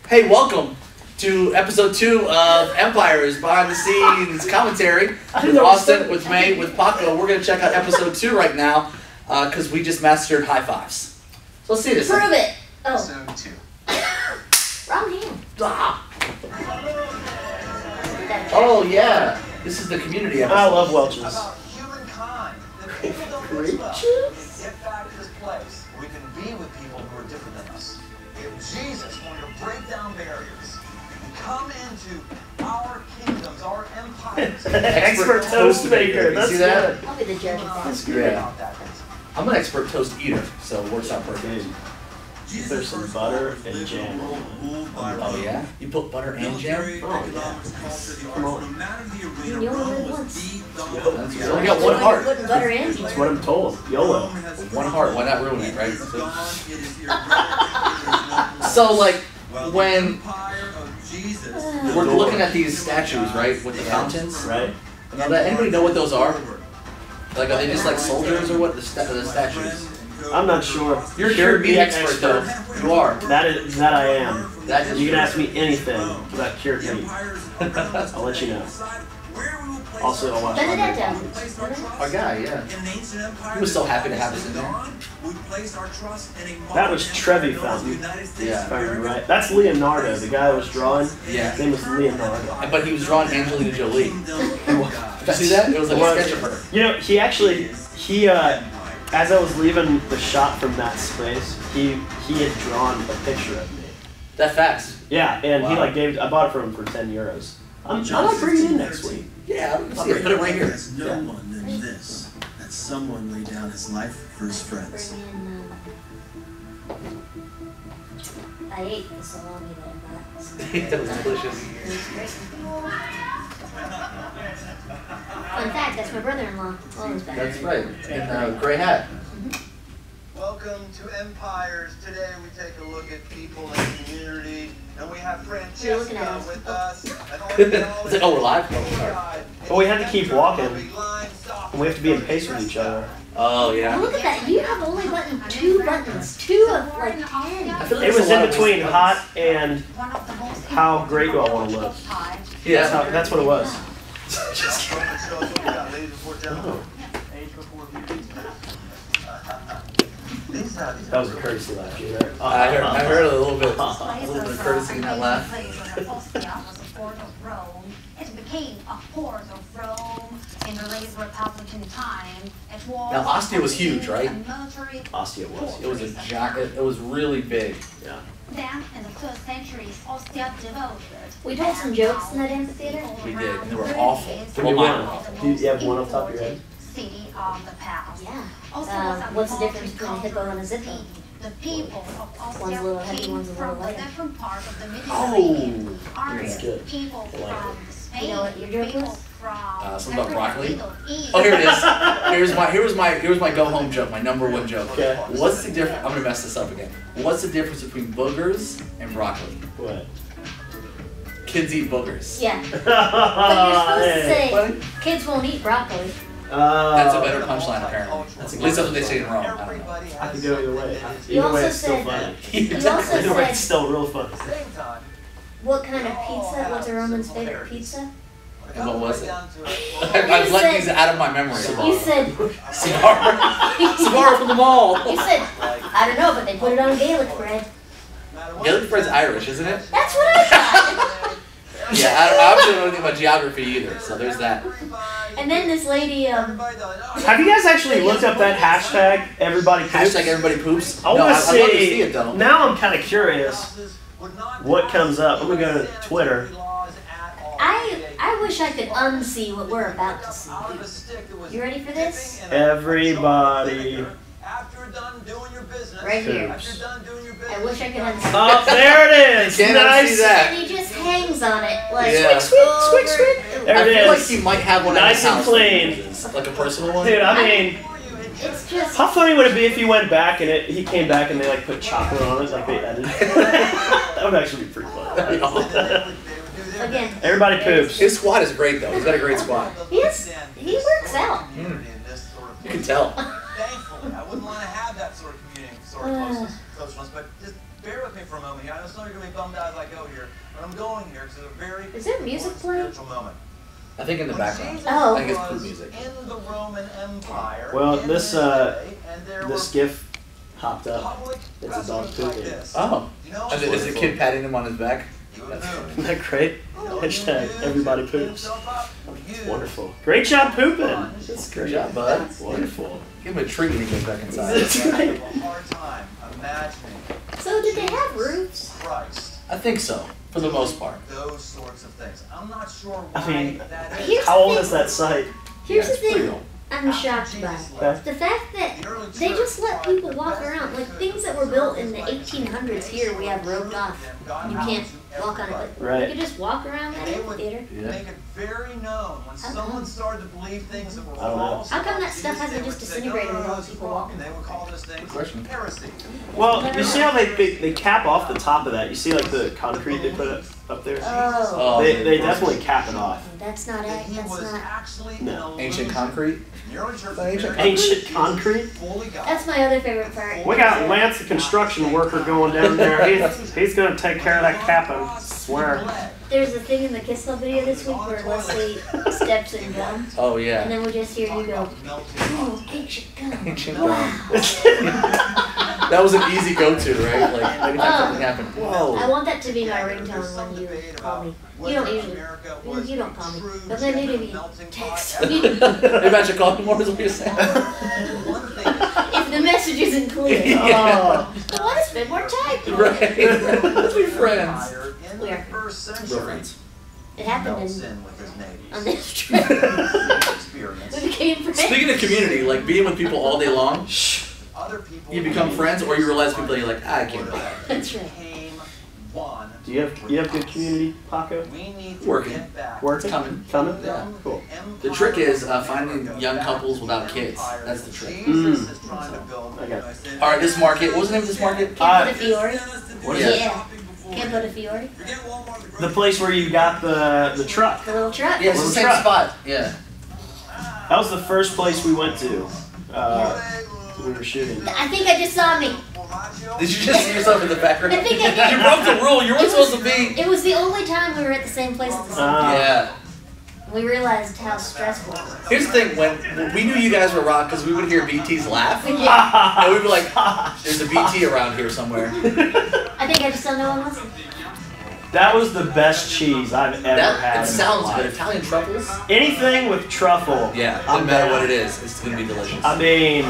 Hey, welcome to episode 2 of Empires Behind the Scenes Commentary with Austin, with May, with Paco. We're going to check out episode 2 right now because we just mastered high fives. So let's see this. Prove it. Oh. Episode 2. Wrong hand. Ah. Oh, yeah. This is the community episode. I love Welch's. About humankind. That people don't Creatures? get back to this place where we can be with people who are different than us. If Jesus wanted to break down barriers and come into our kingdoms, our empires. Expert toast maker. You see that? I'll be the judge of that. That's good. Yeah. I'm an expert toast eater, so it works out perfect. There's some butter and jam. Oh, yeah? You put butter and jam? Oh, yeah. Come on. You only live once. You only got one heart. Putting butter in. That's what I'm told. YOLO. One heart, why not ruin it, right? So, like, when we're looking at these statues, right, with the fountains, Right? now, does anybody know what those are? Like, are they just like soldiers or what? The statues? I'm not sure. You're a meat expert, though. You are. That I am. That is You can true. ask me anything about cured meat. I'll let you know. Also, I'll watch Benedetto. Our guy, yeah. He was so happy to have us in there. That was Trevi Fountain, if Yeah. I remember right. That's Leonardo, the guy that was drawing. Yeah. His name was Leonardo. But he was drawing Angelina Jolie. Did you see that? It was like a sketch of her. You know, he as I was leaving the shot from that space, he had drawn a picture of me. That fast. Yeah, and he Wow. like I bought it for him for €10. I might bring it in next week. Yeah, let's see. Put it right here. There's no one than this, that someone laid down his life for his friends. Bring in, I ate the salami that That was delicious. I got. It was great. Fun fact, that's my brother-in-law. Well, he's back. That's right. In a gray hat. Welcome to Empires. Today we take a look at people and community, and we have You're looking Francesca at us. with us. And It's like, oh, we're live? Oh, sorry. But we had to keep walking, and we have to be in pace with each other. Oh, Oh, yeah. look at that. You have only two buttons. 2 of like 10. I feel like It was it's a lot in of between buttons. hot and how great do I want to look. Yeah. That's what it was. That was a courtesy laugh, you heard? I heard a little bit of courtesy in that laugh. It became a port of Rome in the late Republican time. It was Now, Ostia was huge, right? Ostia was. It was a giant. It was really big. Yeah. Then, in the first centuries, Ostia devoted. We told some jokes in that amphitheater. We did, and they were awful. Do Well, you mine were want? awful. Do you have one off the top of your head? City of the past. Yeah. Ostia was a What's the difference between a hippo and a zippo? The people of One's a Ostia little heavy, came one's a little from a light. different part of the Oh, Mediterranean. that's Arabs, good. people I like from it. Spain, You know what your joke people was? from Something about broccoli? Middle East. Oh, here it is. Here's my go home joke. My number 1 joke. Okay. What's the difference? I'm gonna mess this up again. What's the difference between boogers and broccoli? What? Kids eat boogers. Yeah. But you're supposed to say, What? kids won't eat broccoli. That's a better punchline, apparently. At least that's what they say in Rome. I don't know. I could go either way. You Either way, also it's still said- funny. You also Either way, said, it's still real funny. what kind of pizza? What's a Roman's favorite pizza? And what was it? You I've let said- these out of my memory. You said, Sabara from the mall. you said, I don't know, but they put it on Gaelic bread. Gaelic bread's Irish, isn't it? That's what I thought. Yeah, I obviously don't know anything about geography either, so there's that. And then this lady, Have you guys actually looked up that hashtag? Everybody poops? Hashtag everybody poops. I No, want to I'd love to see see. it though. Now I'm kind of curious what comes up. I'm gonna go to Twitter. I wish I could unsee what we're about to see. You ready for this? Everybody. Right here. Poops. I wish I could unsee. Oh, there it is. Can't Nice. unsee that. And he just hangs on it like Yeah. squeak, squeak. There I it feel like is. he might have one Nice at and his house. clean. Like a personal one. Dude, I mean, It's just. how funny would it be if he went back and he came back and they like put chocolate on it, like they edited? That would actually be pretty funny. Again. Everybody poops. His squad is great though. He's got a great squad. He works out. You can tell. Thankfully, I wouldn't want to have that sort of community, sort of closeness, but just bear with me for a moment here. I know some of you are going to be bummed out as I go here, but I'm going here to a very Is there music playing? spiritual moment. I think in the background. Jesus Oh. I think it's was proof music. in the Roman Empire. Well, in this day, and there this were GIF popped up. public It's a dog precedents like pooping. this. Oh. You know, And is the kid patting him on his back? you would That's know. funny. Isn't that great? Hashtag everybody poops. It's Wonderful. Great job pooping. That's great job, bud. Wonderful. Give him a treat when he goes back inside. That's right. a hard time imagining So did they have roofs? Christ. I think so, for the most part. Those sorts of things. I'm not sure why I mean, that is. Here's How the old thing. is that site? Here's Yeah, the it's pretty thing old. I'm shocked by. Okay. The fact that they just let people walk around. Like things that were built in the 1800s here, we have roped off. You can't walk on it. But Right. you could just walk around that They would amphitheater. Yeah. make it very known when How someone come? started to believe things that were I don't know. false. How come that stuff They hasn't would just say, disintegrated "No, with all the it's people wrong," walking? and they would call this thing Good question. heresy. Well, you see how they cap off the top of that? You see like the concrete they put up there? Oh, Oh, They definitely cap it off. that's not That it. he That's was not. actually No. an Ancient illusion. concrete? The early church Ancient Ancient concrete? fully God. That's my other favorite part. We got Lance, the construction worker, going down there. He's gonna take care of that capping. Swear. There's a thing in the Kiss Love video this week where Leslie steps in gum, Oh, and yeah. then we just hear you go, "Oh, ancient gum." Ancient Wow. That was an easy go-to, right? Like, anytime something happened, I whoa. want that to be my ringtone when you call me. You don't usually. You don't call me. But then maybe text me. Maybe I should call him more, is what you're saying. If the message isn't clear. Yeah. I want to spend more time. Right. Let's be friends. We are Real friends. It happened Melts in, in with his neighbors. on this trip. Experience. We became friends. Speaking of community, like being with people all day long, Other people you become friends or you realize people you're like, I can't be. That's right. became one. Do you have good community, Paco? We need to Working. get back. Working? Coming. Coming? Yeah. Cool. The trick is finding young couples without kids. That's the trick. Jesus is trying to build. Okay. All right, this market. What was the name of this market? Can't put a Fiore. What is Yeah. it? Yeah. Can't put a Fiore. The place where you got the truck. The little truck. Yeah, it's the same Truck. spot. Yeah. That was the first place we went to. We were shooting. I think I just saw me. Did you just see yourself in the background? I think I did. You broke the rule. You weren't supposed to be. It was the only time we were at the same place at the same time. Yeah. We realized how stressful it was. Here's the thing. When we knew you guys were rock, because we would hear BT's laugh, Yeah. and we'd be like, "There's a BT around here somewhere." I think I just don't know what else. That was the best cheese I've ever had. That in it sounds my good. life. Italian truffles. Anything with truffle. Yeah. I'm No matter down. what it is, it's gonna be delicious. I mean,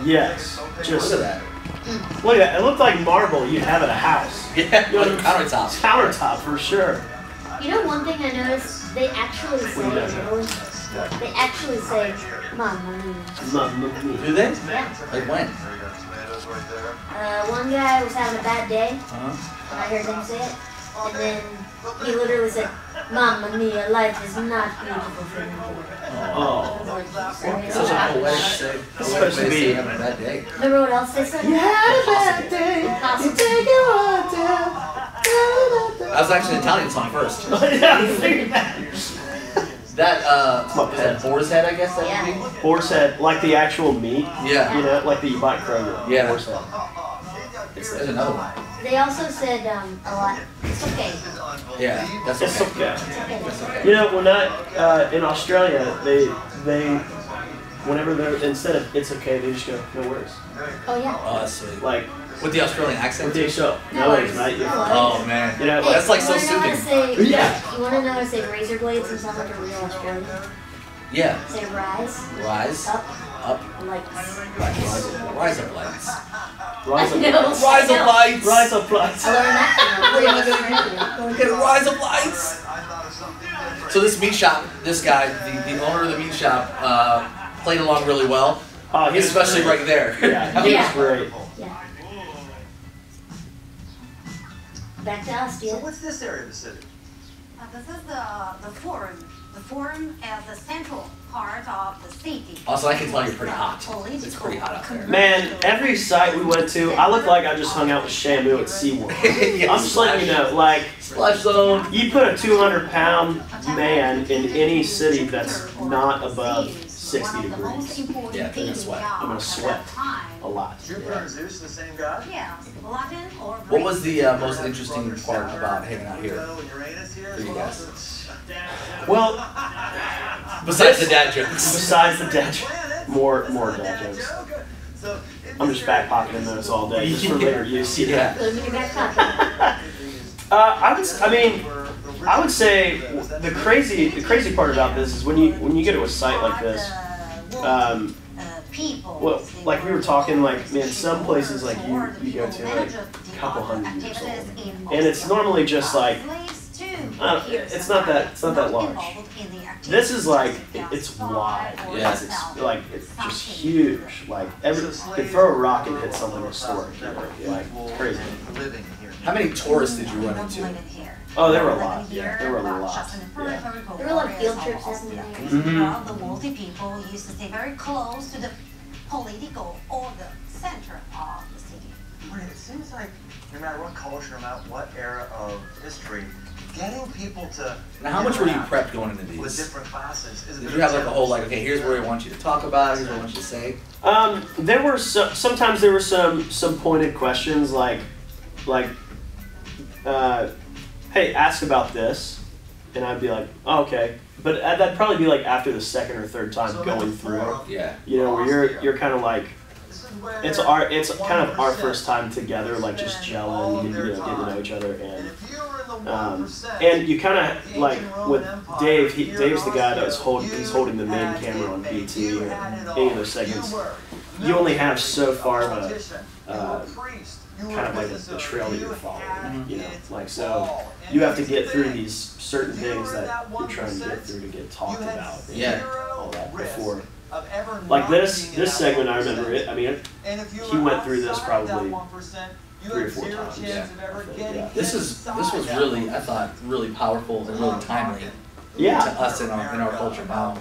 yes. Just Look at that. look at that. It looked like marble you'd have at a house. Yeah. You know, Like countertop. Countertop for sure. You know one thing I noticed? They actually say in Italy, they actually say, Mamma mia. Do they? Yeah. Like when? One guy was having a bad day, Uh-huh. and I heard him say it, and then he literally said, Mamma mia, life is not beautiful for me. Oh. Such a poetic say. supposed to be- having a bad day. Remember what else they said? You had a bad day. Impossible. Take it one down. That was actually an Italian song first. Yeah, I figured that. That my was that boar's head, I guess that Yeah. would Horse head, like the actual meat. be. Yeah. You know, like that you buy at Kroger. Yeah. Horse head. There's another one. They also said a lot. It's okay. Yeah. That's It's okay. okay. That's okay. You know, when in Australia, they whenever they're instead of it's okay, they just go no worries. Oh yeah. Oh, that's sweet. Like With the Australian accent. with the show, No no worries, worries. mate. You're No fine. Oh man. You know, Hey, That's like so you wanna know how to soothing. say, Yeah. You want to know how to say razor blades and sound like a real Australian? Yeah. Say rise, Rise. up, Up. lights. Rise up lights. Rise up, I know. Rise up lights. rise up, lights. I learned that from Get rise up lights. So this meat shop, this guy, the owner of the meat shop, played along really well. Oh, he was Especially great. right there. Yeah, he Yeah. was great. Yeah. Back to us, So dear. what's this area of the city? This is the forum. The forum is the central part of the city. Also, I can tell you're pretty hot. It's pretty hot out there. Man, every site we went to, I looked like I just hung out with Shamu at SeaWorld. Yeah, I'm just letting you know, like, Splash zone. you put a 200-pound man in any city that's not above 60 degrees. Yeah, they're gonna sweat. I'm gonna sweat. a lot. Jupiter and Zeus, the same god? Yeah, Latin or Greek. What was the most interesting part about hanging out here Pluto and Uranus here for you as guys? Well, Besides the dad jokes. besides the dad jokes, more dad jokes. So, I'm just back pocketing those all day just for later use. Yeah. Put them in your back pocket. I would say the crazy part about this is when you get to a site like this. Well, like we were talking, like, man, some places like you go to like a couple hundred years old, and it's normally just like it's not that large. This is like it's wide. Yes. It's just huge. Like you throw a rock and hit something historic. Like it's crazy. How many tourists did you run into? Oh, there were a lot. Yeah, there were a lot. Yeah. There were a lot of field trips happening there. Mhm. The wealthy people used to stay very close to the political or the center of the city. But it seems like no matter what culture, no matter what era of history, getting people to Now, how much were you interact prepped going into with these? different classes is a Did bit you have like a challenge. whole okay, here's where we want you to talk about, here's what we want you to say? There were sometimes there were some pointed questions like hey, ask about this, and I'd be like, oh, okay, but that'd probably be like after the second or third time So going at the through. forum, Yeah. You know, where you're kind of like this is where it's kind of our 1% first time together, like just gelling, of their getting to know time. each other, And and if you were in the 1%, and you kind of like with Dave. Dave's the guy that's he's holding the main camera on BT or any of those segments. You only have so far of a kind of like a trail that you're following, you know, like so you have to get through these certain things that you're trying to get through to get talked about, and Yeah. all that before. Like this segment, I remember it. I mean, he went through this probably 3 or 4 times. Yeah. This was really, I thought, really powerful and really timely to Yeah. us in our culture now.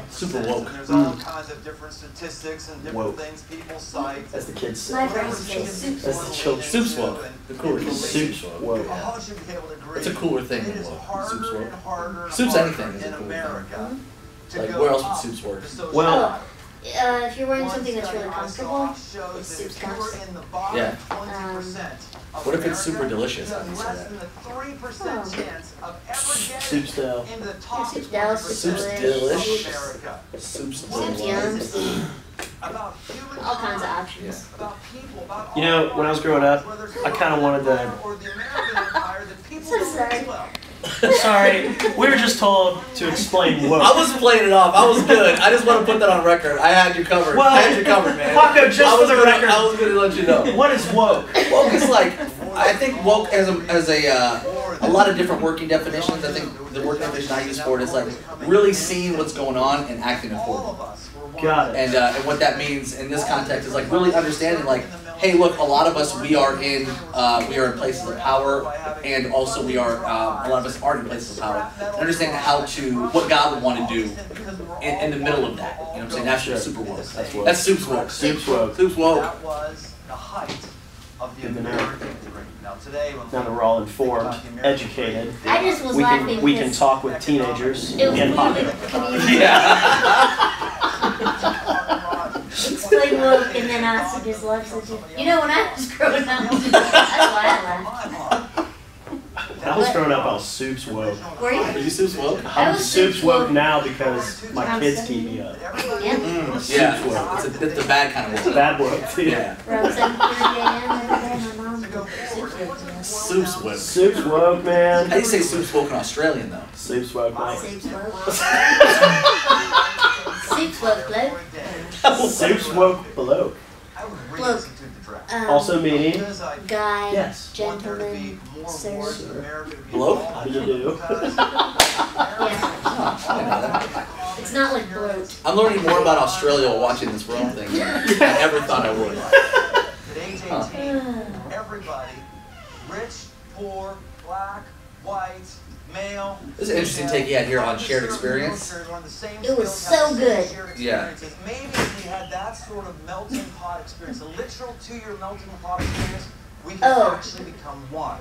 Super woke. There's all kinds of different statistics and different Woke. things people cite. As the kids say. My friends say soup. As the children. Soup's woke. The cooler thing. Soup's woke. All should be able to agree. It's a cooler thing It than is woke. harder Soup's woke. and harder and Soup's harder anything is a in cooler thing. America to Like, go where else up would soups work? the social Well, ladder. If you're wearing One something that's study really I comfortable, saw shows it's that soup's if you were cups. in the bottom Yeah. 20% of What if it's super America, delicious? you How do you have say less that? than a 3% Oh. chance of ever Soup getting style. into the top Soup's dallas, 20% Soup's of delish. America. Soup's Soup's delicious. yums, About human all kinds of kind, options. about people, about You know, all when I was growing up, whether it's I kind of wanted to. or the American Empire, that people So don't sorry. as well. Sorry, we were just told to explain woke. I wasn't playing it off. I was good. I just want to put that on record. I had you covered. Well, I had you covered, man. Paco, just I was for the gonna- record. I was going to let you know. What is woke? Woke is like, I think woke as a lot of different working definitions. I think the working definition I use for it is like really seeing what's going on and acting All accordingly. of us were one. Got it. And what that means in this context is like really understanding like, hey, look, a lot of us we are in places of power, and also a lot of us aren't in places of power. And understanding what God would want to do in the middle of that. You know what I'm saying? That's Sure. super woke. That's woke. That's soup's woke. Soup's woke. Soup's woke. That was the height of the In the American dream. Now today, when Now that we're all informed, educated, I just was we laughing can because talk with teenagers it was and really Paco. community. Explain woke and then I also just love such a. You know, when I was growing up, that's why I laughed. When I was growing up, I was soup's woke. Were you? Are you soup's woke? I I'm was soup's soup's woke woke. now because my kids keep me up. Yeah. Yeah. It's the bad kind of woke. Bad woke. Yeah. Around 7:30 a.m. every day, my mom soup woke me up. Soup's woke. Soup's woke, man. How do you say soup's woke in Australian though? Soup's woke, mate. Soup's woke. Soup's woke, bloke. Soup's woke below. Look, Also meaning, guy, yes. gentleman, sir. Bloke? How do you do? Yeah. I know that. It's not like bloat. I'm learning more about Australia while watching this Rome thing than I ever thought I would. At age 18, Ugh. everybody, rich, poor, black, white, male. This is an interesting take you had here on shared experience. It was so good. Yeah. Maybe if we had that sort of melting pot experience, a literal 2-year melting pot experience, we can Oh. actually become one.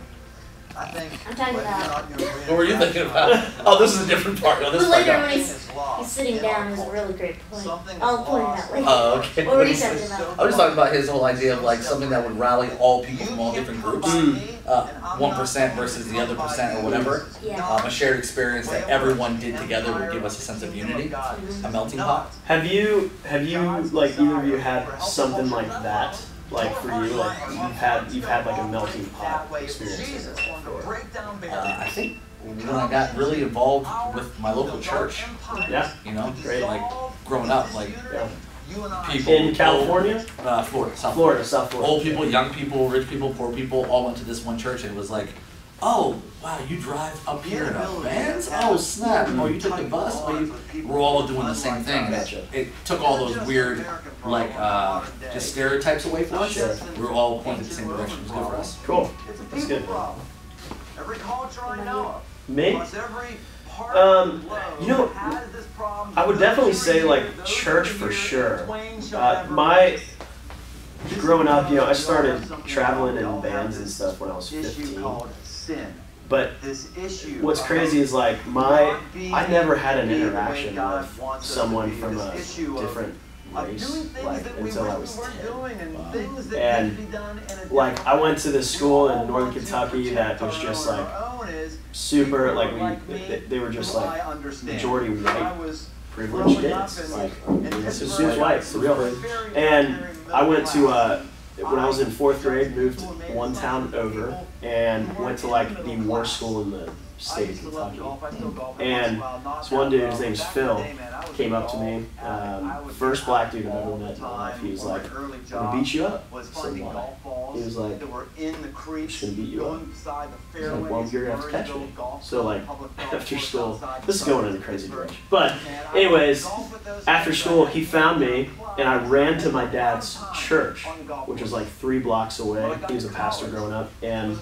I think I'm talking about. What were you thinking about? Oh, this is a different part. Oh, this But part. later no. when he's sitting down is a really great point. I'll point it out later. Oh, okay. What were you talking about? I was just talking about his whole idea of like something that would rally all people from all different groups. 1% versus the other percent or whatever. Yeah. A shared experience that everyone did together would give us a sense of unity, a melting pot. Have you like either of you had something like that? Like for you, like you've had like a melting pot experience. I think when I got really involved with my local church, Yeah. you know, Great. like growing up, like people In California? Florida, South South Florida. Old people, young people, rich people, poor people, all went to this one church, and it was like, oh, wow, you drive up here in a Vans? Oh, snap. Oh, you took the bus? Oh, we're all doing the same thing. And it took all those weird, like, just stereotypes away from us. We were all pointed in the same direction. It was good for us. Cool. That's good. Every culture I know of. Me? You know, I would definitely say like church for sure. Growing up, you know, I started traveling in bands and stuff when I was 15. But what's crazy is like I never had an interaction with someone from a different race like until I was 10. And like I went to this school in Northern Kentucky that was just like super like they were just like majority white privileged kids. Like it's just white, for real. And I went to when I was in 4th grade, moved one town over and went to like the worst school in the state of Kentucky. And this one dude, his name's Phil, came up to me. First black dude I've ever met in my life. He was like, "I'm gonna beat you up." I said, "Why?" He was like, "I'm just gonna beat you up." I was like, "Well, you're gonna have to catch me." So like after school, this is going in a crazy direction. But anyways, after school, he found me and I ran to my dad's church, which was like 3 blocks away. He was a pastor growing up, and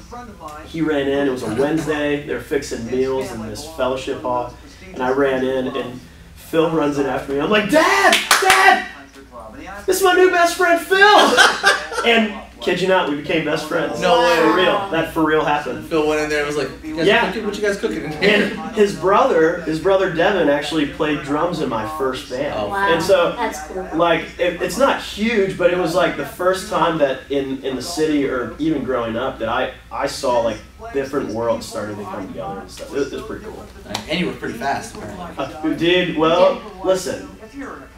he ran in. It was a Wednesday. They were fixing meals in this fellowship hall, and I ran in, and Phil runs in after me. I'm like, Dad! This is my new best friend, Phil! And kid you not, we became best friends. No way. For real. That for real happened. Phil went in there and was like, you guys cooking? What you guys cooking in here? And his brother Devin actually played drums in my first band. Oh. Wow. And so, That's cool. like, it's not huge, but it was like the first time that in the city or even growing up that I saw like different worlds starting to come together and stuff. It was pretty cool. And you were pretty fast, apparently. Dude, well, listen.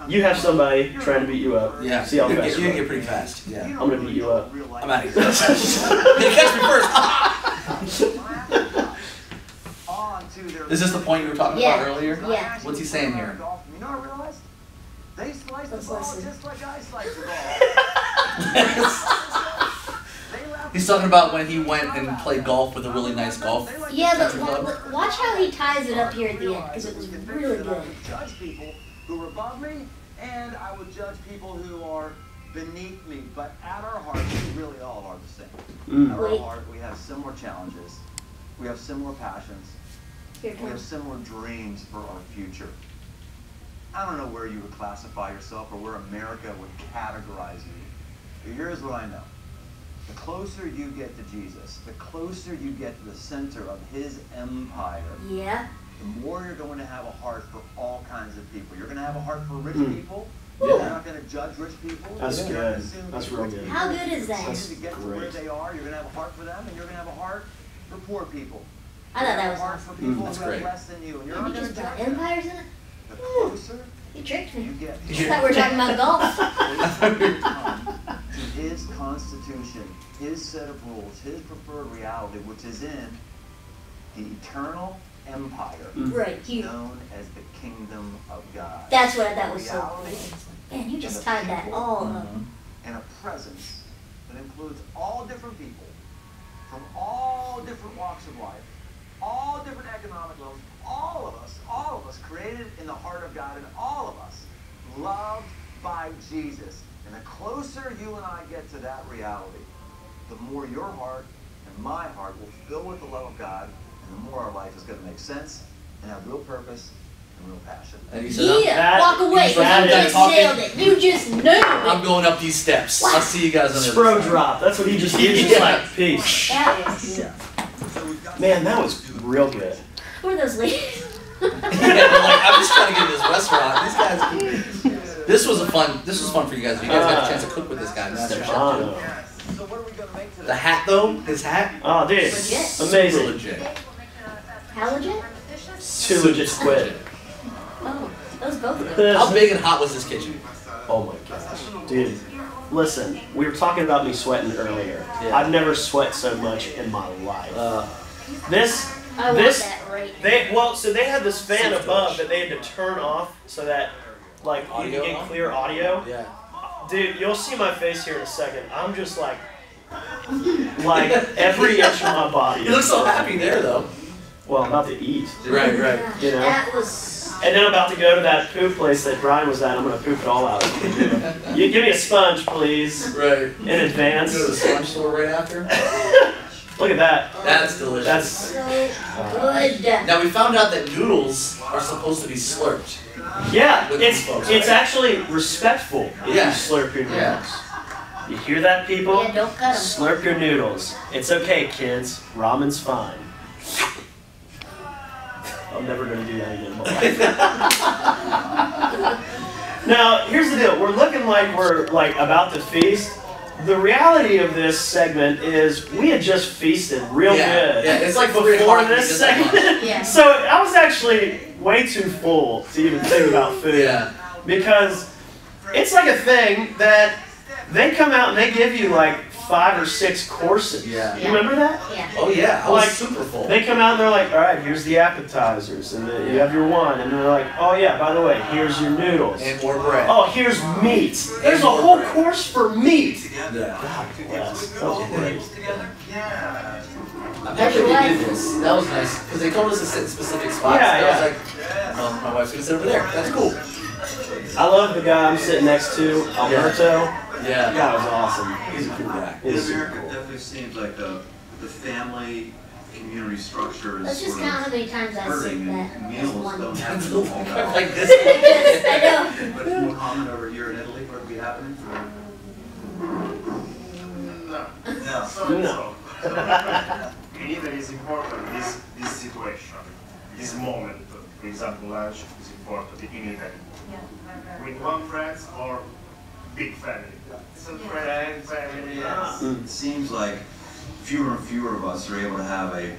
You have somebody trying to beat you up. Yeah. See how you fast can get pretty fast. Yeah. I'm gonna beat you up. I'm out of here. Hey, catch me first. Is this the point you were talking about earlier? Yeah. What's he saying here? You know what I realized? They slice the Let's ball listen. just like I slice the ball. He's talking about when he went and played golf with a really nice golf. Yeah, but country club. watch how he ties it up here at the end, because it was really good. Judge people who are above me, and I would judge people who are beneath me. But at our heart, we really all are the same. At our Wait. heart, we have similar challenges. We have similar passions. Here it We have comes. similar dreams for our future. I don't know where you would classify yourself or where America would categorize you. But here's what I know. The closer you get to Jesus, the closer you get to the center of his empire, Yeah. the more you're going to have a heart for all kinds of people. You're going to have a heart for rich people. Yeah. You're not going to judge rich people. That's You're good. gonna assume That's that real rich good. people How good is that? to get to where great. they are. You're going to have a heart for them, and you're going to have a heart for poor people. I thought that was a heart awesome. for people That's who have great. less than you, and you're And not you going to just brought judge them. empires in it? The closer You tricked you me. get I thought we were talking about golf. to his constitution, his set of rules, his preferred reality, which is in the eternal empire Right, you. known as the kingdom of God. That's what that was so Reality cool. Man, you just tied that all up. and a presence that includes all different people from all different walks of life, all different economic levels, all of us created in the heart of God, and all of us loved by Jesus. And the closer you and I get to that reality, the more your heart and my heart will fill with the love of God, and the more our life is going to make sense and have real purpose and real passion. And he said, Yeah, walk away. You just nailed it. You just nailed I'm it. going up these steps. I'll see you guys on the other Spro side. drop. That's what he just did. Just like peace. That was good. So we've got Man, that was real good. Who are those ladies? Yeah, I'm just trying to get to this restaurant. These guys. This was fun for you guys. You guys got a chance to cook with this guy, Master Chef. The hat though, his hat. Oh, dude, Legit. amazing. Super legit. How legit? Too legit to quit. Oh, those both good. How big and hot was this kitchen? Oh my gosh, dude. Listen, we were talking about me sweating earlier. Yeah. I've never sweat so much in my life. This I want that right now. So they had this fan above that they had to turn off so that like you Audio can get on? clear audio. Yeah. Dude, you'll see my face here in a second. I'm just like every inch of my body. You look so happy there though. Well, I'm about to eat. Right. You know? That was. And then I'm about to go to that poop place that Brian was at. I'm gonna poop it all out. You give me a sponge, please. Right. In advance. Go to the sponge store right after. Look at that. That's delicious. That's So good. Now we found out that noodles are supposed to be slurped. yeah. With It's folks, it's right? actually respectful if Yeah. you slurp your noodles. Yeah. You hear that, people? Yeah, don't cut 'em. Slurp your noodles. It's okay, kids. Ramen's fine. I'm never gonna do that again in my life. Now, here's the deal. We're looking like we're about to feast. The reality of this segment is we had just feasted real good. Yeah, it's like before this segment. Yeah. So I was actually way too full to even think about food. Yeah. Because it's like a thing that they come out and they give you like 5 or 6 courses. Yeah. You remember that? Yeah. Oh yeah, I was Like, super full. They come out and they're like, all right, here's the appetizers, and then you have your one, and they're like, oh yeah, by the way, here's your noodles. And more bread. Oh, here's meat. There's a more whole bread. course for meat. Yeah. God bless. That was great. I'm happy they did this. That was nice because they told us to sit in specific spots. Yeah, and I yeah. was like, well, my wife's gonna sit over there. That's cool. I love the guy I'm sitting next to, Alberto. Yeah. That was awesome. He's a cool guy. He's super America cool. definitely seems like the family community structure Let's is just sort count how of many times I said hurting, that. and That's meals one. don't happen all that. Like this. I know. But it's more common over here in Italy for it to be happening. No. In Italy is important, this situation, this moment, for example, lunch is important in Italy. With one friend or big family. Some friend, family, yes. It seems like fewer and fewer of us are able to have a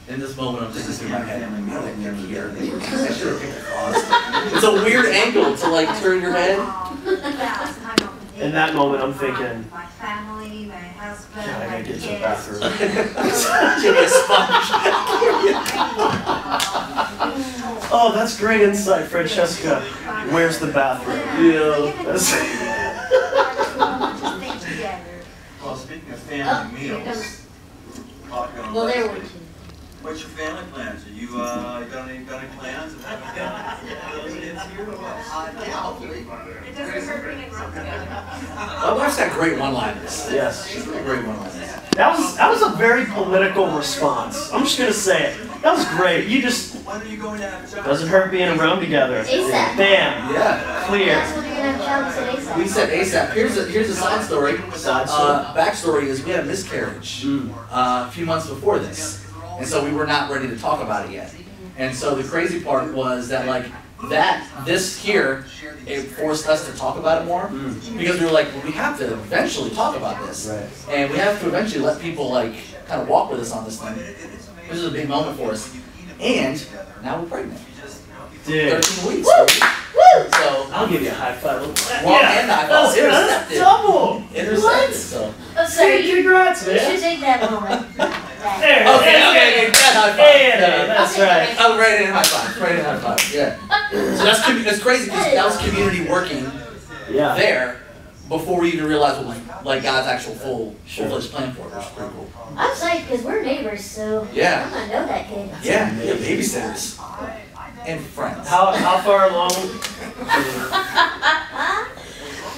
In this moment, I'm just in my head. family meal at the end of the day. I should have picked a cross. It's a weird angle to like turn your head. In that moment, I'm thinking, My family, my husband, God, I my gotta get to the kids. bathroom. Give me a sponge. Oh, that's great insight, Francesca. Where's the bathroom? Yeah. Just think together. Well, speaking of Oh, family here meals, comes. talking on Well, there were Wednesday, two. what's your family plans? Are you got any plans? It doesn't hurt being excited together. My wife's got great one-liners. Yes. She's got great one-liners. That was a very political response. I'm just gonna say it. That was great. You just When are you going to have a child? doesn't hurt being in Rome together. ASAP. Bam. Yeah. Clear. That's what you're gonna have child said ASAP. We said ASAP. Here's a side story. Side story. Backstory is we had a miscarriage a few months before this, and so we were not ready to talk about it yet. And so the crazy part was that this here, it forced us to talk about it more because we were like, well, we have to eventually talk about this, Right. and we have to eventually let people kind of walk with us on this thing. This is a big moment for us, and now we're pregnant. Dude. 13 weeks. Woo! baby. Woo! So I'll give you a high five. and high five. That's Intercepted. double. Intercepted. So. I'm sorry, you Congrats, should man. take that moment. There. Okay. Dad high five. Yeah, Yeah. that's right. Oh, right in high five. Right in high five. Yeah. So that's crazy because that was community working Yeah. there before we even realized what was like God's actual full-fledged plan for it, which is pretty cool. I'm psyched because we're neighbors, so Yeah. I'm gonna know that kid. Yeah. Babysitters and friends. How far along?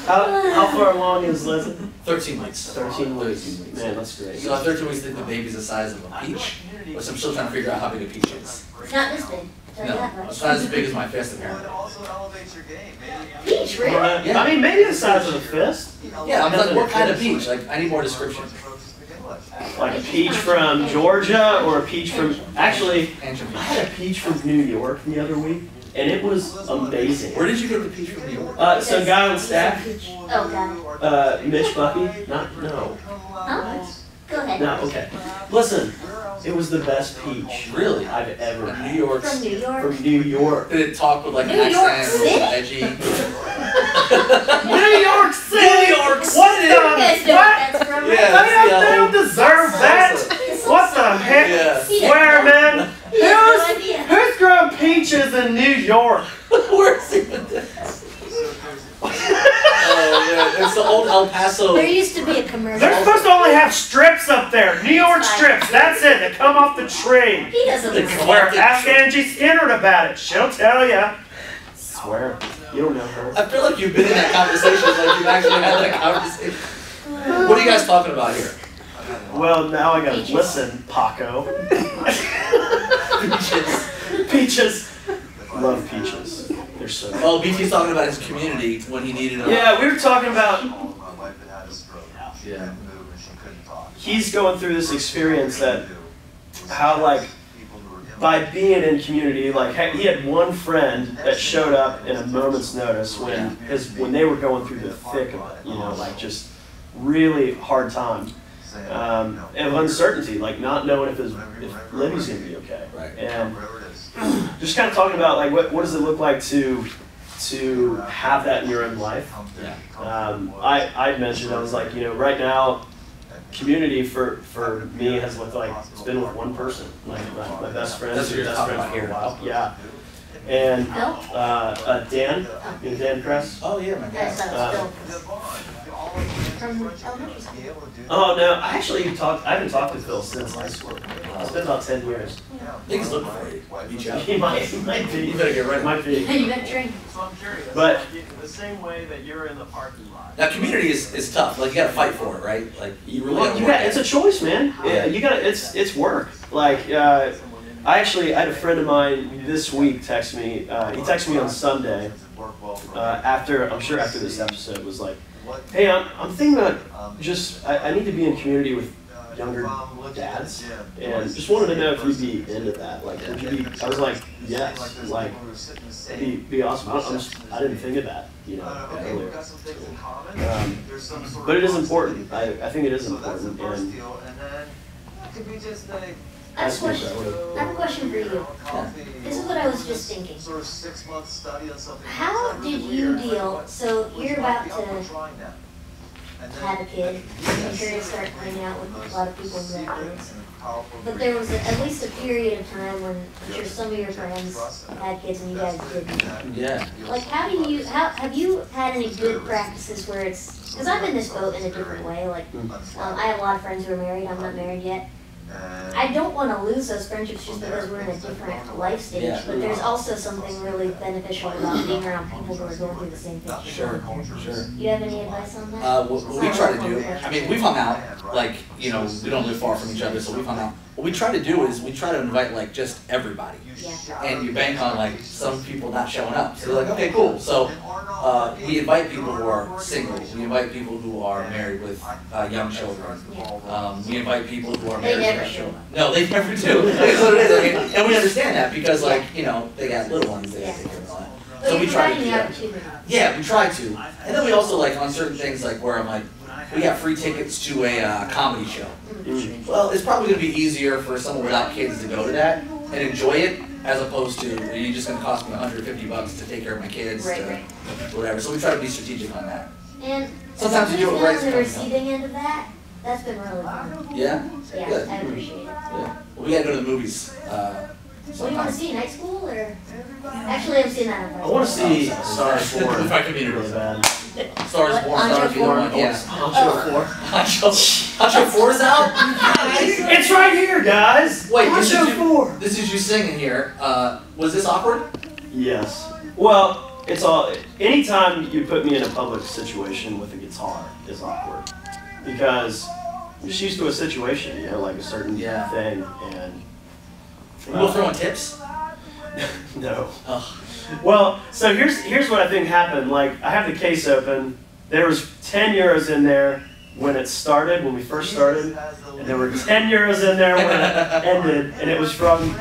How far along is Leslie? 13 weeks. 13 weeks. 13 weeks. Man, that's great. So at 13 weeks, the baby's the size of a peach, which I'm still trying to figure out how big a peach is. It's not this big. Tell you No, that it's much. not as big as my fist apparently. It also elevates your game. Peach, really? Yeah. I mean, maybe the size of a fist. Yeah, I'm like, what kind of peach? Like, I need more description. like a peach from Georgia or a peach from, actually, I had a peach from New York the other week, and it was amazing. Where did you get the peach from New York? Some guy on staff, Oh, got it. Mitch Bucky, no. Huh? Go ahead. No, okay. Listen, it was the best peach Really? I've ever From had. New York. From New York. From New York. Did it talk with like an New York accent? City? Edgy. New York City! New York What City! You guys know what that's from, right? Yeah. They don't deserve that! What the heck? Yeah. Swear, man! No idea. Who's growing peaches in New York? Where's even this? Oh yeah, it's the old El Paso. There used to be a commercial. They're supposed to only have strips up there. New York strips. That's it. They come off the tree. He doesn't They know. come Swear, off the ask tree. Angie Skinner about it. She'll tell ya. Swear. You don't know her. I feel like you've been in that conversation, like you've actually had that conversation. What are you guys talking about here? Well, now I gotta Peaches. listen, Paco. Peaches. Peaches. Love peaches. They're so good. Oh, BT's talking about his community when he needed a... Yeah, we were talking about My wife had had a stroke. She Yeah. couldn't move and she couldn't talk. he's going through this experience that how like by being in community, like he had one friend that showed up in a moment's notice when they were going through the thick of it, you know, like just really hard time of uncertainty, like not knowing if Libby's gonna be okay, Right. and just kind of talking about like what does it look like to have that in your own life. I mentioned, I was like, you know, right now community for me has looked like it's been with one person, like my best friend. That's what you're talking about for here. a while. Yeah. And Dan, you know Dan Kress. Oh yeah, man. That's Phil. From elementary school. Oh no, I haven't talked to Phil since high school. It's been about 10 years. I think he's looking for you. Beat you up. He might be. You better get ready. Might be. You better drink. So I'm curious. But the same way that you're in the parking lot. Now, community is tough. Like you gotta fight for it, right? Like you really gotta work. it's a choice, man. Yeah, you gotta. It's work. Like I had a friend of mine this week text me. He texted me on Sunday after this episode was like, hey, I'm thinking about just I need to be in community with younger dads, and just wanted to know if you'd be into that. Like, would you be? I was like, yes, like it'd be awesome. I didn't think of that, you know, earlier. But it is important. I think it is important, and I have a question for you. This is what I was just thinking. How did you deal? So you're about to have a kid. I'm sure you start hanging out with a lot of people who have kids. But there was at least a period of time when I'm sure some of your friends had kids and you guys didn't. Yeah. Like, have you had any good practices where it's, because I'm in this boat in a different way. Like, I have a lot of friends who are married. I'm not married yet. I don't want to lose those friendships just because we're in a different life stage, Yeah. but there's also something really beneficial about being around people who are going through the same thing. Sure. You have any advice on that? What we try to do, I mean, we've hung out, like, you know, we don't live far from each other, so we've hung out. What we try to do is we try to invite, like, just everybody. Yeah. And you bank on, like, some people not showing up. So they're like, okay, cool. So we invite people who are single. We invite people who are married with young children. We invite people who are They married never with show up. No, they never do. That's what it is. I mean, and we understand that because, like, you know, they got little ones they got to take care of and all that. But So we you're try to providing do the that. opportunity. Yeah, we try to. And then we also, like, on certain things, like, where I'm like, we got free tickets to a comedy show. Well, it's probably going to be easier for someone without kids to go to that and enjoy it, as opposed to, you're just going to cost me $150 to take care of my kids, Right. whatever. So we try to be strategic on that. And Sometimes you do it somebody's right, been on the sometimes not. receiving end of that. That's been really fun. Yeah? Yeah, Good. I appreciate it. Yeah. Well, we got to go to the movies. What do you want to sometime. see? Night School or? Actually, I've seen that on I want to see Star Wars If I could be really bad. Stars What, Born, Anjo Stars Born, 4? yeah. Anjo 4. Anjo 4's out? It's right here, guys. Wait, Anjo 4. this is you singing here. Was this awkward? Yes. Well, it's all. Anytime you put me in a public situation with a guitar is awkward because you're just used to a situation, you know, like a certain thing, and. We'll throw in tips? No. Ugh. Well, so here's what I think happened. Like, I have the case open. There was €10 in there. when it started, when we first started, and there were 10 euros in there when it ended, and it was from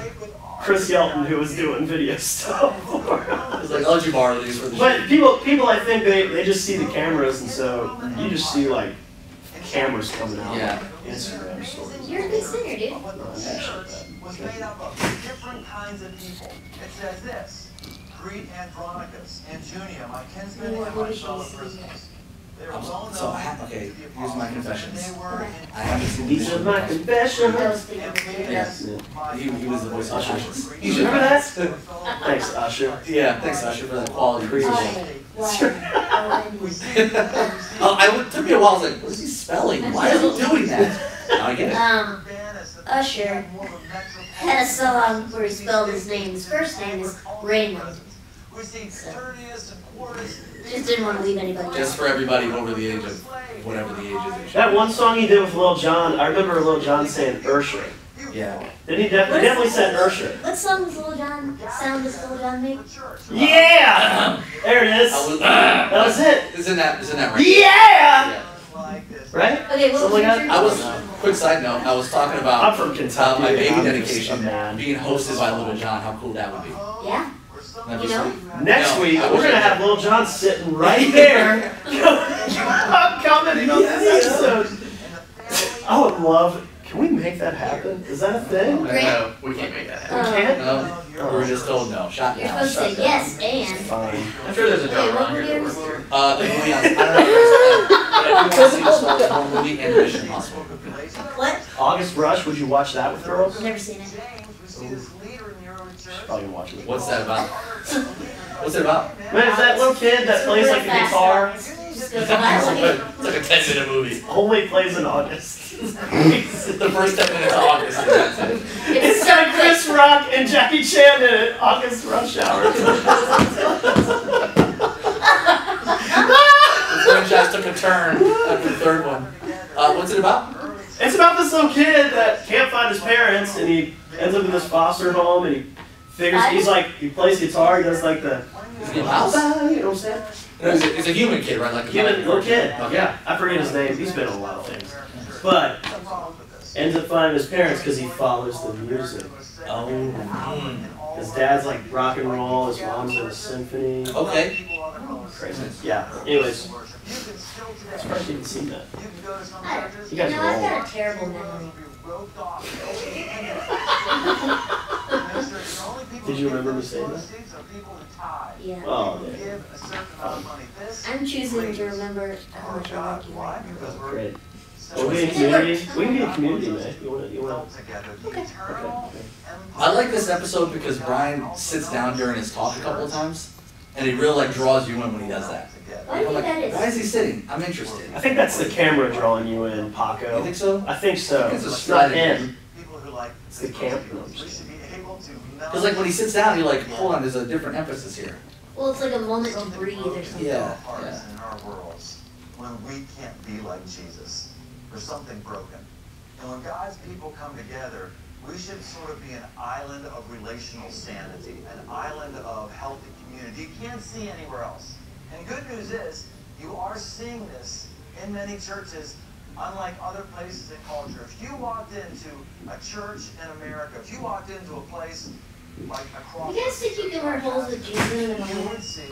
Chris Yelton, who was doing video stuff. It's like, I'll let you borrow these for the But people, I think they just see the cameras, and so you just see like cameras coming out. Yeah. Instagram stories. You're a good singer, dude. The church was made up of different kinds of people. It says this: greet Andronicus and Junia, my kinsmen and my fellow prisoners. Okay, here's my confessions. I haven't seen These are my confessions. Yes. He was the voice of Usher. You remember that? Thanks, Usher. Yeah, thanks Usher for that quality. Crazy. It took me a while. I was like, what is he spelling? Why is he doing that? Now I get it. Usher had a song where he spelled his name. His first name is Raymond. Just didn't want to leave anybody. Just for everybody over the age of whatever the age is. That one song he did with Lil Jon, I remember Lil Jon saying Ursher. Yeah. Then he definitely said Ursher. What song does Lil Jon make? Yeah! There it is. That was it. Isn't that right? Yeah! Right? Okay, what was your Quick side note, I was talking about I'm from Kentucky. my baby I'm dedication just being hosted by Lil Jon, how cool that would be. Yeah? That'd be You know? sweet. Next week, I we're wish going to I have Lil Jon sitting right there. Commenting on this episode. I would love. Can we make that happen? Is that a thing? No, we can't make that happen. We can't? No, we were just told no. Shot You're down. supposed to say yes and. Fine. I'm sure there's a Wait, drummer what on movie here are that we works here. The movie on, I don't know if there's, I do want to see the Star Wars movie and Mission Impossible movie. What? August Rush, would you watch that with girls? I've never seen it. Probably gonna watch it with What's girls. that about? What's it about? Man, is that little kid that plays like the guitar? Just goes by like. It's like a 10-minute movie. Only plays in August. The first 10 minutes of August. That's it. It's got Chris Rock and Jackie Chan in it. August Rush Hour. The franchise took a turn after the third one. What's it about? It's about this little kid that can't find his parents, and he ends up in this foster home, and he figures he plays guitar. He does like the Is he a mouse? you know what I'm saying? No, he's a human kid, right? Like a Human little kid. Okay. Yeah, I forget his name. He's been in a lot of things, but ends up finding his parents because he follows the music. Oh. His dad's like rock and roll. His mom's in a symphony. Okay. Crazy. Yeah. Anyways, I'm surprised you haven't seen that. You guys are I've old. got a terrible memory. Did you remember me saying that? Yeah. Oh, yeah. I'm choosing to remember how much I like you right now. Great. We'll be in community. We can be in community, man. You want to? Okay. I like this episode because Brian sits down during his talk a couple of times, and he really like draws you in when he does that. Why do you I'm think like, that is? why is he sitting? I'm interested. I think that's the camera drawing you in, Paco. You think so? I think so. It's a It's not strategy. him. It's the camera. No, I'm just kidding. Because like when he sits down, you're like, hold on, there's a different emphasis here. Well, it's like a moment to breathe or something. Yeah. In our worlds, when we can't be like Jesus, there's something broken. And when God's people come together, we should sort of be an island of relational sanity, an island of healthy community you can't see anywhere else. And good news is, you are seeing this in many churches, unlike other places in culture. If you walked into a church in America, if you walked into a place like a Crossroads, You guys think you can wear holes with Jesus in the you morning? would see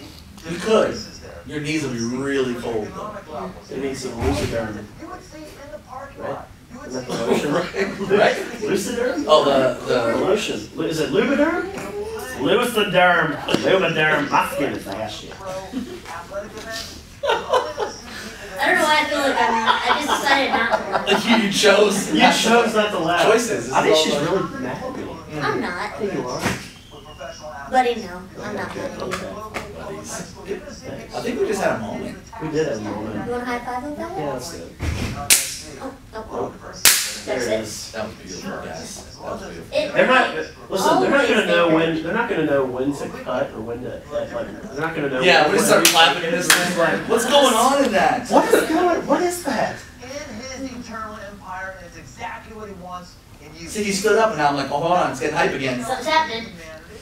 You could. places there. Your knees will be really cold though. Economic levels. It needs some Luciderm. You would see in the parking Right? lot. You would Is that see the lotion? Right? Luciderm? Oh, The the lotion. Is it Lubiderm? Luciderm. Lubiderm. My skin is ashy. athletic events. I don't know why I feel like I just decided not to laugh. like you chose. You chose not to laugh. Choices. I think she's really mad at me. I'm I not. think you are. Buddy, no. I'm not mad at you. I think we just had a moment. We did have a You moment. want a high five with that? Yeah, that's good. Oh. There That's it it. is. That was beautiful, guys. That was beautiful. They're not. Listen, they're not Always gonna know there. when. They're not gonna know when to cut or when to. Like, they're not gonna know. Yeah, we when just start to- clapping in this thing. Like, what's going on in that? What is going? What is that? In his eternal empire, and it's exactly what he wants in you. See, he stood up and now I'm like, oh, hold on, it's getting hype again. Something's happening. Humanity.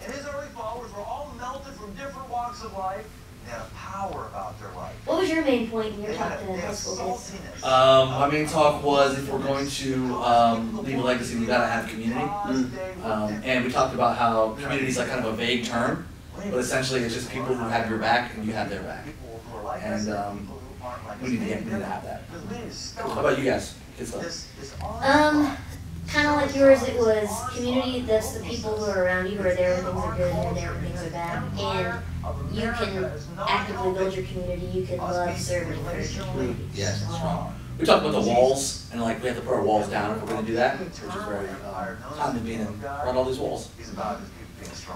And his early followers were all melted from different walks of life. They had a power about their life. What was your main point in your talk to high school kids? My main talk was if we're going to leave a legacy, we gotta have community. And we talked about how community is like kind of a vague term, but essentially it's just people who have your back and you have their back. And we need to have that. How about you guys? Kind of like yours, it was community. That's the people who are around you, who are there when things are good and there when things are bad. And you can actively build your community. You can love, serve, and encourage your community. Yes, strong. We talked about the walls, and like we have to put our walls down if we're going to do that, which is very time to be in around all these walls.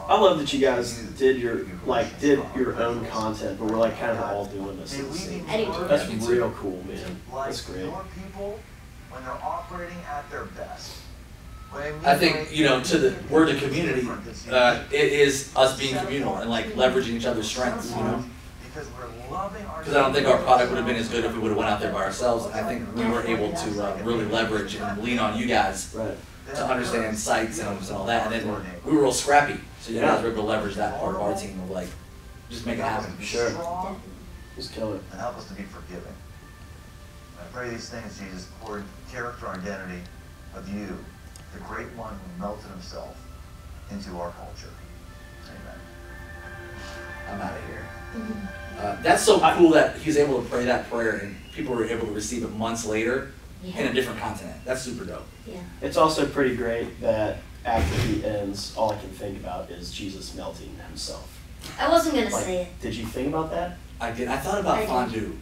I love that you guys did your own content, but we're like kind of all doing this at the same time. That's real cool, man. That's great. When they're operating at their best. I think, we're the community. It is us being communal and like leveraging each other's strengths, Because I don't think our product would have been as good if we would have went out there by ourselves. I think we were able to really leverage and lean on you guys to understand sites and all that. And then we were real scrappy, so you guys were able to leverage that part of our team of like just make it happen. Sure. Just kill it. And help us to be forgiving. I pray these things, Jesus, for character and identity of you, the great one who melted himself into our culture. Amen. I'm out of here. That's so cool that he's able to pray that prayer and people were able to receive it months later in a different continent. That's super dope. Yeah. It's also pretty great that after he ends, all I can think about is Jesus melting himself. I wasn't going to say it. Did you think about that? I did. I thought about fondue.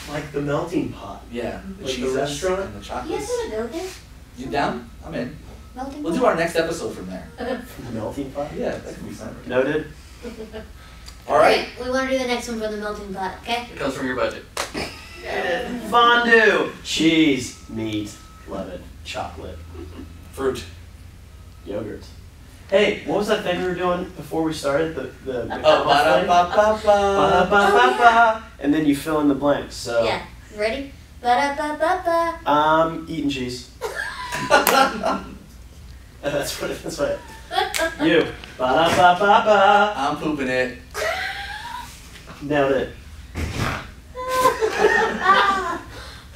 Like the melting pot. Yeah. Like the restaurant. And the chocolates. You guys want to go there? You down? I'm in. Melting We'll pot? do our next episode from there. The melting pot? Yeah, that could be fun. Noted. All right. We want to do the next one for the melting pot, okay? It comes from your budget. Fondue. Cheese, meat, lemon, chocolate, fruit, yogurt. Hey, what was that thing we were doing before we started? The ba-da-ba-ba-ba. And then you fill in the blanks. So yeah. Ready? Ba-da-ba-ba-ba. Eating cheese. That's what. You. Ba-da-ba-ba-ba. I'm pooping it. Nailed it.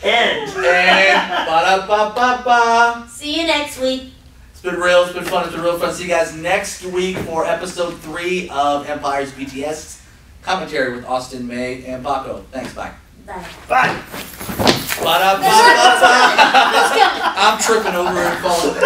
And ba-da-ba-ba-ba. See you next week. It's been real. It's been fun. It's been real fun. See you guys next week for episode 3 of Empire's BTS commentary with Austin, May, and Paco. Thanks. Bye. Bye. bye. Ba-da-ba-ba-ba. I'm tripping over and falling.